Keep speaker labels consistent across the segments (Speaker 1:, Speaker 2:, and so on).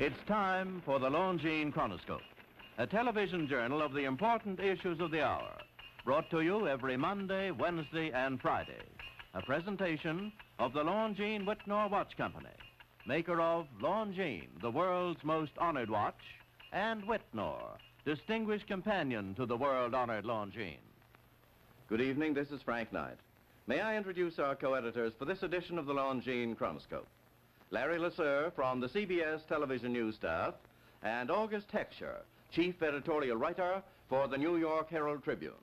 Speaker 1: It's time for the Longines Chronoscope, a television journal of the important issues of the hour, brought to you every Monday, Wednesday, and Friday. A presentation of the Longines Whitnor Watch Company, maker of Longines, the world's most honored watch, and Whitnor, distinguished companion to the world-honored Longines. Good evening, this is Frank Knight. May I introduce our co-editors for this edition of the Longines Chronoscope? Larry Lasser from the CBS television news staff, and August Heckscher, chief editorial writer for the New York Herald Tribune.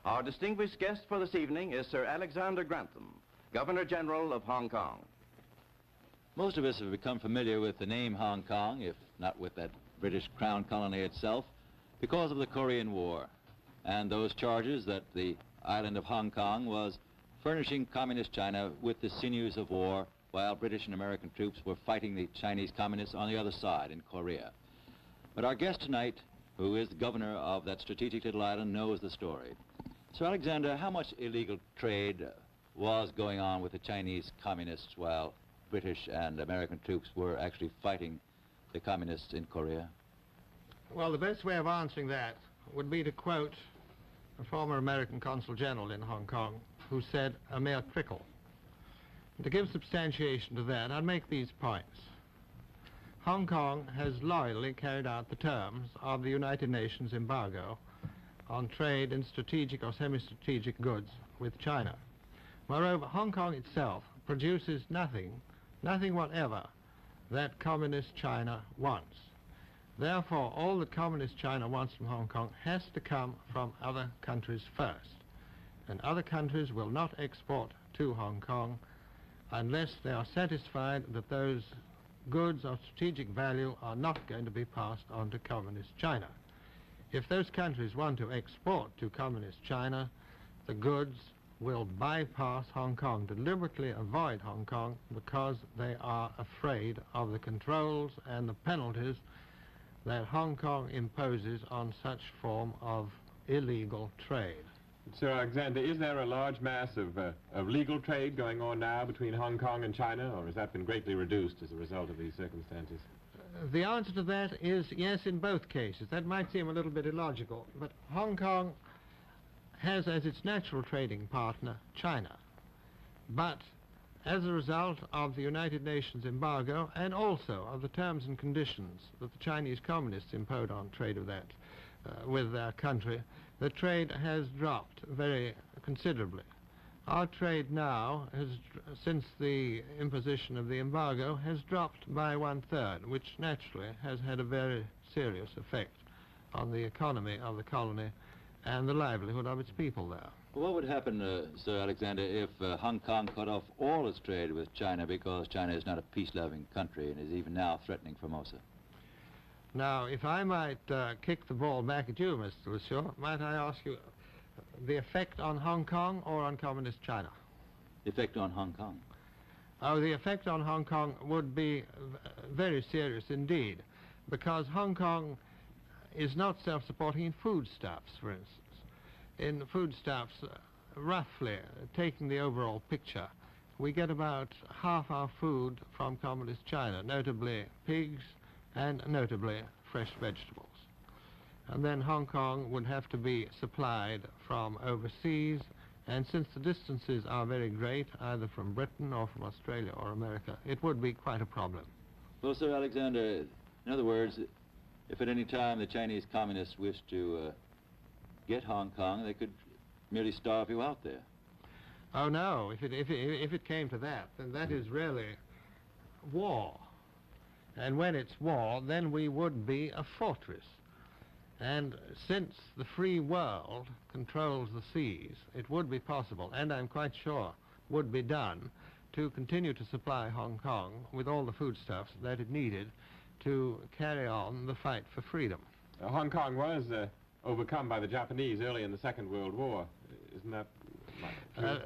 Speaker 1: Our distinguished guest for this evening is Sir Alexander Grantham, Governor General of Hong Kong.
Speaker 2: Most of us have become familiar with the name Hong Kong, if not with that British Crown colony itself, because of the Korean War and those charges that the island of Hong Kong was furnishing Communist China with the sinews of war while British and American troops were fighting the Chinese Communists on the other side in Korea. But our guest tonight, who is the governor of that strategic little island, knows the story. Sir Alexander, how much illegal trade was going on with the Chinese Communists while British and American troops were actually fighting the Communists in Korea?
Speaker 3: Well, the best way of answering that would be to quote a former American Consul General in Hong Kong who said, "A mere trickle." To give substantiation to that, I'll make these points. Hong Kong has loyally carried out the terms of the United Nations embargo on trade in strategic or semi-strategic goods with China. Moreover, Hong Kong itself produces nothing whatever that Communist China wants. Therefore, all that Communist China wants from Hong Kong has to come from other countries first. And other countries will not export to Hong Kong unless they are satisfied that those goods of strategic value are not going to be passed on to Communist China. If those countries want to export to Communist China, the goods will bypass Hong Kong, deliberately avoid Hong Kong, because they are afraid of the controls and the penalties that Hong Kong imposes on such form of illegal trade.
Speaker 4: Sir Alexander, is there a large mass of legal trade going on now between Hong Kong and China, or has that been greatly reduced as a result of these circumstances?
Speaker 3: The answer to that is yes in both cases. That might seem a little bit illogical, but Hong Kong has as its natural trading partner China. But as a result of the United Nations embargo and also of the terms and conditions that the Chinese Communists imposed on trade of that with their country, the trade has dropped very considerably. Our trade now, since the imposition of the embargo, has dropped by 1/3, which naturally has had a very serious effect on the economy of the colony and the livelihood of its people there.
Speaker 2: What would happen, Sir Alexander, if Hong Kong cut off all its trade with China because China is not a peace-loving country and is even now threatening Formosa?
Speaker 3: Now, if I might kick the ball back at you, Mr. Lasser, might I ask you the effect on Hong Kong or on Communist China?
Speaker 2: The effect on Hong Kong?
Speaker 3: Oh, the effect on Hong Kong would be very serious indeed, because Hong Kong is not self-supporting in foodstuffs, for instance. In foodstuffs, roughly, taking the overall picture, we get about half our food from Communist China, notably pigs and notably fresh vegetables. And then Hong Kong would have to be supplied from overseas, and since the distances are very great, either from Britain or from Australia or America, it would be quite a problem.
Speaker 2: Well, Sir Alexander, in other words, if at any time the Chinese Communists wished to get Hong Kong, they could merely starve you out there.
Speaker 3: Oh no, if it came to that, then that is really war. And when it's war, then we would be a fortress. And since the free world controls the seas, it would be possible, and I'm quite sure would be done, to continue to supply Hong Kong with all the foodstuffs that it needed to carry on the fight for freedom.
Speaker 4: Hong Kong was overcome by the Japanese early in the Second World War. Isn't that true?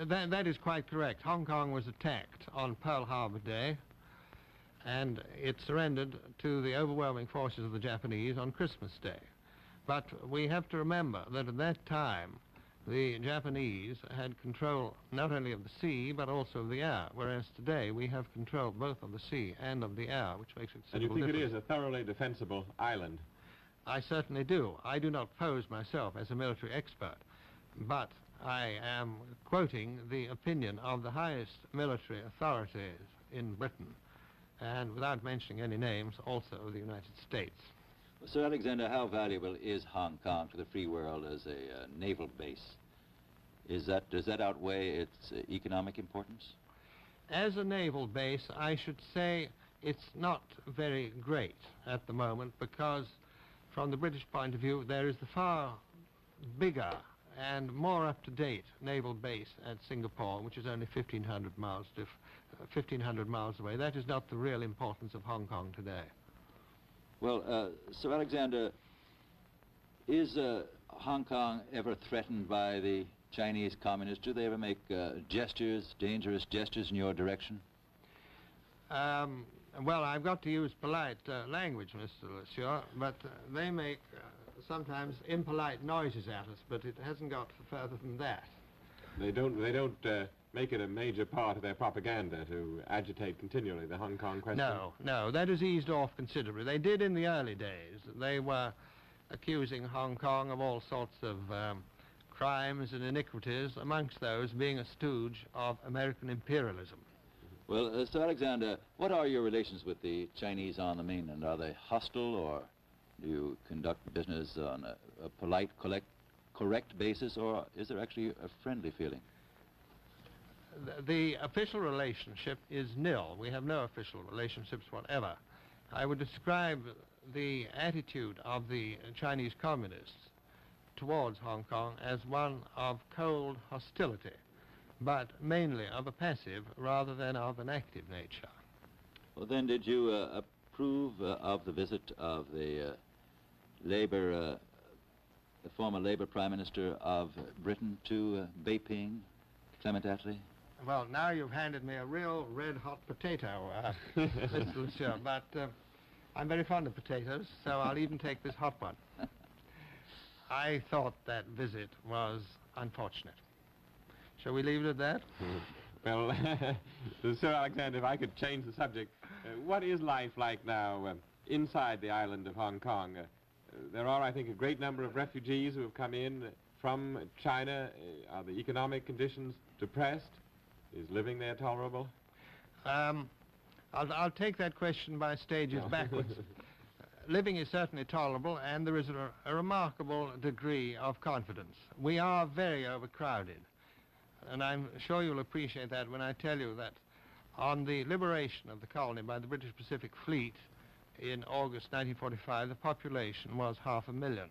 Speaker 3: That is quite correct. Hong Kong was attacked on Pearl Harbor Day, and it surrendered to the overwhelming forces of the Japanese on Christmas Day. But we have to remember that at that time, the Japanese had control not only of the sea but also of the air, whereas today we have control both of the sea and of the air, which makes it
Speaker 4: And you
Speaker 3: considerable
Speaker 4: think it
Speaker 3: difference.
Speaker 4: is a thoroughly defensible island?
Speaker 3: I certainly do. I do not pose myself as a military expert, but I am quoting the opinion of the highest military authorities in Britain, and without mentioning any names, also of the United States.
Speaker 2: Well, Sir Alexander, how valuable is Hong Kong to the free world as a naval base? Does that outweigh its economic importance?
Speaker 3: As a naval base, I should say it's not very great at the moment, because from the British point of view, there is the far bigger and more up-to-date naval base at Singapore, which is only 1,500 miles away. That is not the real importance of Hong Kong today.
Speaker 2: Well, Sir Alexander, is Hong Kong ever threatened by the Chinese communists? Do they ever make dangerous gestures in your direction?
Speaker 3: Well, I've got to use polite language, Mr. Lesieur, but they make sometimes impolite noises at us, but it hasn't got further than that.
Speaker 4: They don't make it a major part of their propaganda to agitate continually the Hong Kong question?
Speaker 3: No, that has eased off considerably. They did in the early days. They were accusing Hong Kong of all sorts of crimes and iniquities, amongst those being a stooge of American imperialism.
Speaker 2: Well, Sir Alexander, what are your relations with the Chinese on the mainland? Are they hostile, or do you conduct business on a polite, correct basis, or is there actually a friendly feeling?
Speaker 3: The official relationship is nil. We have no official relationships whatever. I would describe the attitude of the Chinese communists towards Hong Kong as one of cold hostility, but mainly of a passive rather than of an active nature.
Speaker 2: Well, then, did you approve of the visit of the the former Labour Prime Minister of Britain to Beiping, Clement Attlee?
Speaker 3: Well, now you've handed me a real red-hot potato, Mr. Lesieur, but I'm very fond of potatoes, so I'll even take this hot one. I thought that visit was unfortunate. Shall we leave it at that?
Speaker 4: Well, Sir Alexander, if I could change the subject, what is life like now inside the island of Hong Kong? There are, I think, a great number of refugees who have come in from China. Are the economic conditions depressed? Is living there tolerable?
Speaker 3: I'll take that question by stages backwards. Living is certainly tolerable, and there is a remarkable degree of confidence. We are very overcrowded, and I'm sure you'll appreciate that when I tell you that on the liberation of the colony by the British Pacific Fleet in August 1945, the population was 500,000.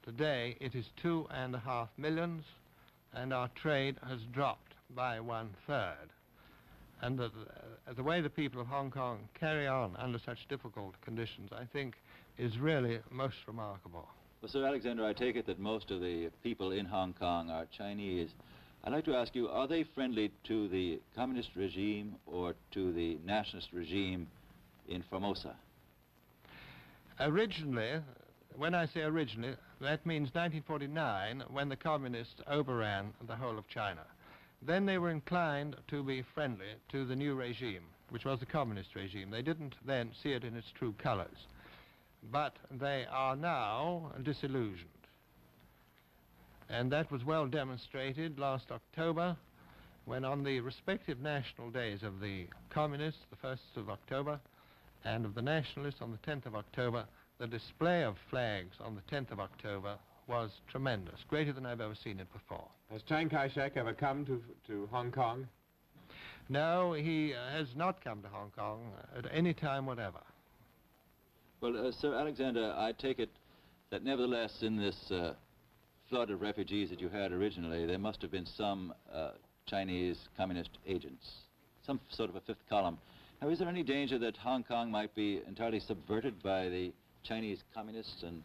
Speaker 3: Today it is 2.5 million, and our trade has dropped by 1/3. And the way the people of Hong Kong carry on under such difficult conditions, I think, is really most remarkable.
Speaker 2: Well, Sir Alexander, I take it that most of the people in Hong Kong are Chinese. I'd like to ask you, are they friendly to the communist regime or to the nationalist regime in Formosa?
Speaker 3: Originally, when I say originally, that means 1949, when the communists overran the whole of China. Then they were inclined to be friendly to the new regime, which was the communist regime. They didn't then see it in its true colors. But they are now disillusioned. And that was well demonstrated last October, when on the respective national days of the communists, the 1st of October, and of the nationalists on the 10th of October, the display of flags on the 10th of October was tremendous, greater than I've ever seen it before.
Speaker 4: Has Chiang Kai-shek ever come to Hong Kong?
Speaker 3: No, he has not come to Hong Kong at any time whatever.
Speaker 2: Well, Sir Alexander, I take it that nevertheless in this flood of refugees that you had originally, there must have been some Chinese communist agents, some sort of a fifth column. Now, is there any danger that Hong Kong might be entirely subverted by the Chinese communists, and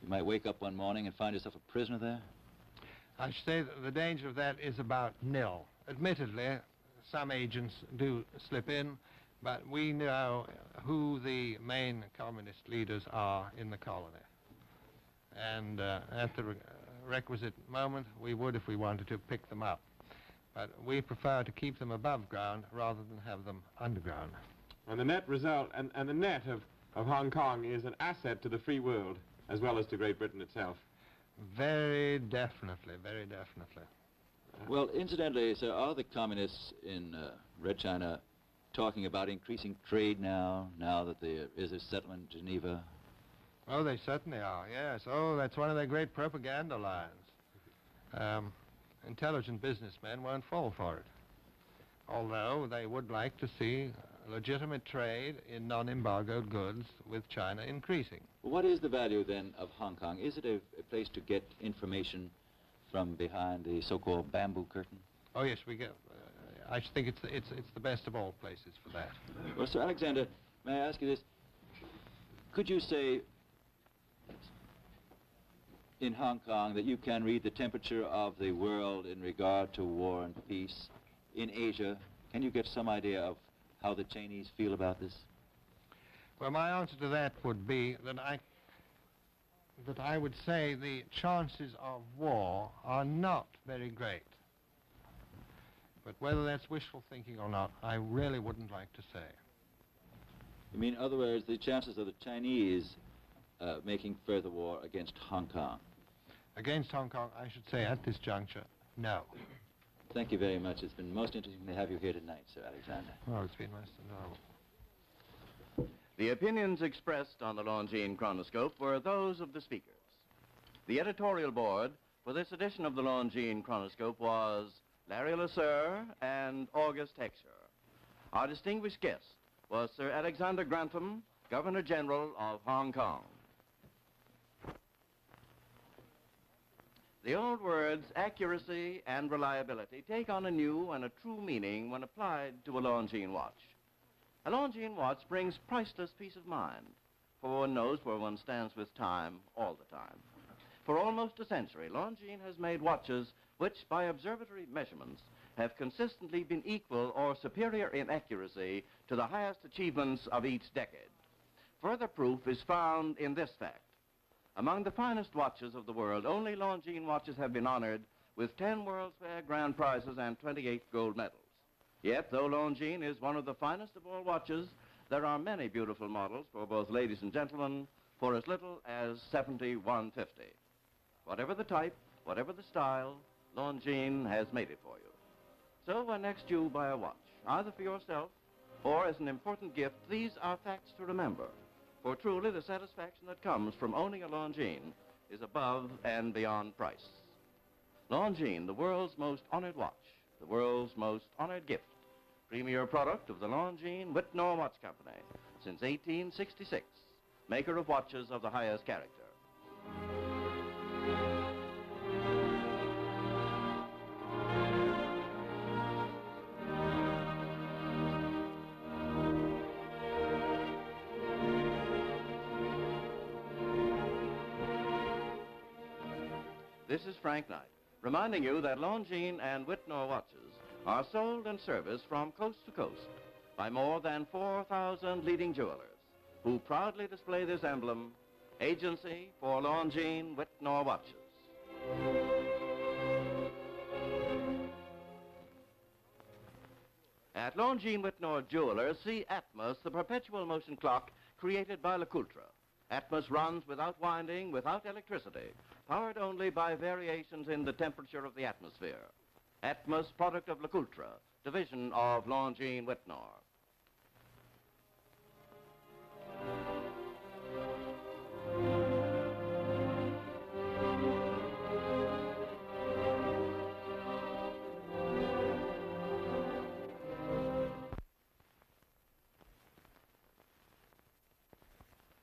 Speaker 2: you might wake up one morning and find yourself a prisoner there?
Speaker 3: I should say that the danger of that is about nil. Admittedly, some agents do slip in, but we know who the main communist leaders are in the colony. And at the requisite moment, we would, if we wanted to, pick them up. But we prefer to keep them above ground rather than have them underground.
Speaker 4: And the net result, and the net of Hong Kong is an asset to the free world, as well as to Great Britain itself.
Speaker 3: Very definitely, very definitely.
Speaker 2: Well, incidentally, sir, are the communists in Red China talking about increasing trade now that there is a settlement in Geneva?
Speaker 3: Oh, they certainly are, yes. Oh, that's one of their great propaganda lines. Intelligent businessmen won't fall for it, although they would like to see legitimate trade in non-embargoed goods with China increasing.
Speaker 2: What is the value, then, of Hong Kong? Is it a place to get information from behind the so-called bamboo curtain?
Speaker 3: Oh, yes, we get... I think it's the best of all places for that.
Speaker 2: Well, Sir Alexander, may I ask you this? Could you say in Hong Kong that you can read the temperature of the world in regard to war and peace? In Asia, can you get some idea of how the Chinese feel about this?
Speaker 3: Well, my answer to that would be that I would say the chances of war are not very great. But whether that's wishful thinking or not, I really wouldn't like to say.
Speaker 2: You mean, in other words, the chances of the Chinese making further war against Hong Kong?
Speaker 3: Against Hong Kong, I should say at this juncture, no.
Speaker 2: Thank you very much. It's been most interesting to have you here tonight, Sir Alexander.
Speaker 3: Oh, it's been most enjoyable.
Speaker 1: The opinions expressed on the Longines Chronoscope were those of the speakers. The editorial board for this edition of the Longines Chronoscope was Larry Lasser and August Hexer. Our distinguished guest was Sir Alexander Grantham, Governor-General of Hong Kong. The old words accuracy and reliability take on a new and a true meaning when applied to a Longines watch. A Longines watch brings priceless peace of mind, for one knows where one stands with time all the time. For almost a century, Longines has made watches which, by observatory measurements, have consistently been equal or superior in accuracy to the highest achievements of each decade. Further proof is found in this fact. Among the finest watches of the world, only Longines watches have been honored with 10 World's Fair grand prizes and 28 gold medals. Yet, though Longines is one of the finest of all watches, there are many beautiful models for both ladies and gentlemen for as little as $71.50. Whatever the type, whatever the style, Longines has made it for you. So when next you buy a watch, either for yourself or as an important gift, these are facts to remember. For truly, the satisfaction that comes from owning a Longines is above and beyond price. Longines, the world's most honored watch, the world's most honored gift. Premier product of the Longines Whitnall Watch Company since 1866. Maker of watches of the highest character. This is Frank Knight, reminding you that Longines and Whitnall watches are sold and serviced from coast to coast by more than 4,000 leading jewelers who proudly display this emblem, Agency for Longines Whitnall Watches. At Longines Whitnall Jewelers, see Atmos, the perpetual motion clock created by LeCoultre. Atmos runs without winding, without electricity, powered only by variations in the temperature of the atmosphere. Atmos, product of LeCoultre, division of Longines Whitnall.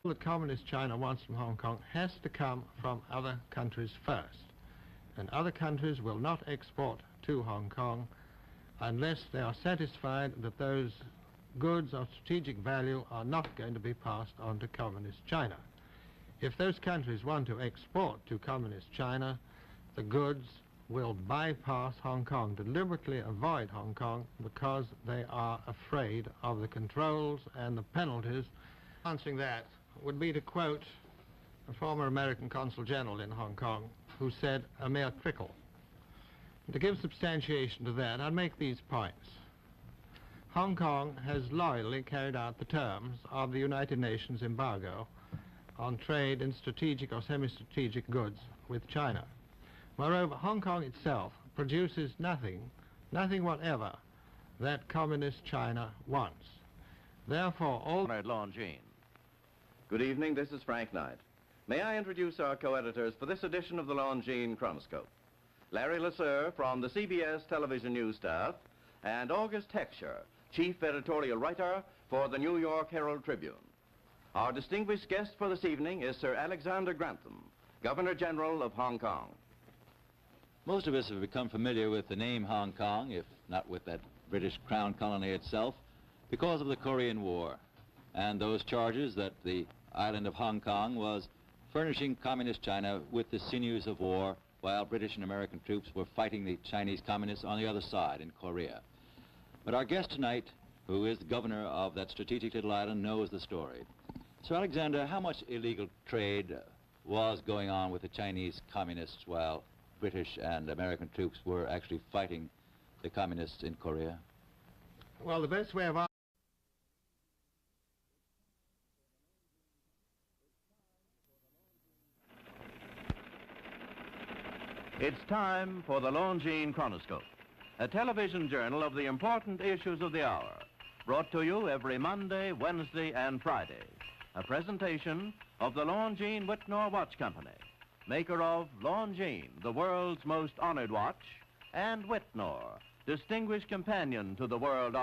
Speaker 3: That Communist China wants from Hong Kong has to come from other countries first. And other countries will not export to Hong Kong unless they are satisfied that those goods of strategic value are not going to be passed on to Communist China. If those countries want to export to Communist China, the goods will bypass Hong Kong, deliberately avoid Hong Kong, because they are afraid of the controls and the penalties. Answering that would be to quote a former American Consul General in Hong Kong, who said a mere trickle. And to give substantiation to that, I'll make these points. Hong Kong has loyally carried out the terms of the United Nations embargo on trade in strategic or semi-strategic goods with China. Moreover, Hong Kong itself produces nothing whatever that communist China wants. Therefore, all...
Speaker 1: Honored Longines. Good evening, this is Frank Knight. May I introduce our co-editors for this edition of the Longines Chronoscope? Larry Lasser from the CBS television news staff, and August Heckscher, chief editorial writer for the New York Herald Tribune. Our distinguished guest for this evening is Sir Alexander Grantham, Governor General of Hong Kong.
Speaker 2: Most of us have become familiar with the name Hong Kong, if not with that British Crown colony itself, because of the Korean War and those charges that the island of Hong Kong was furnishing Communist China with the sinews of war while British and American troops were fighting the Chinese communists on the other side in Korea. But our guest tonight, who is the governor of that strategic little island, knows the story. Sir Alexander, how much illegal trade was going on with the Chinese communists while British and American troops were actually fighting the communists in Korea?
Speaker 3: Well, the best way of...
Speaker 1: It's time for the Longines Chronoscope, a television journal of the important issues of the hour, brought to you every Monday, Wednesday, and Friday. A presentation of the Longines Whitnor Watch Company, maker of Longines, the world's most honored watch, and Whitnor, distinguished companion to the world.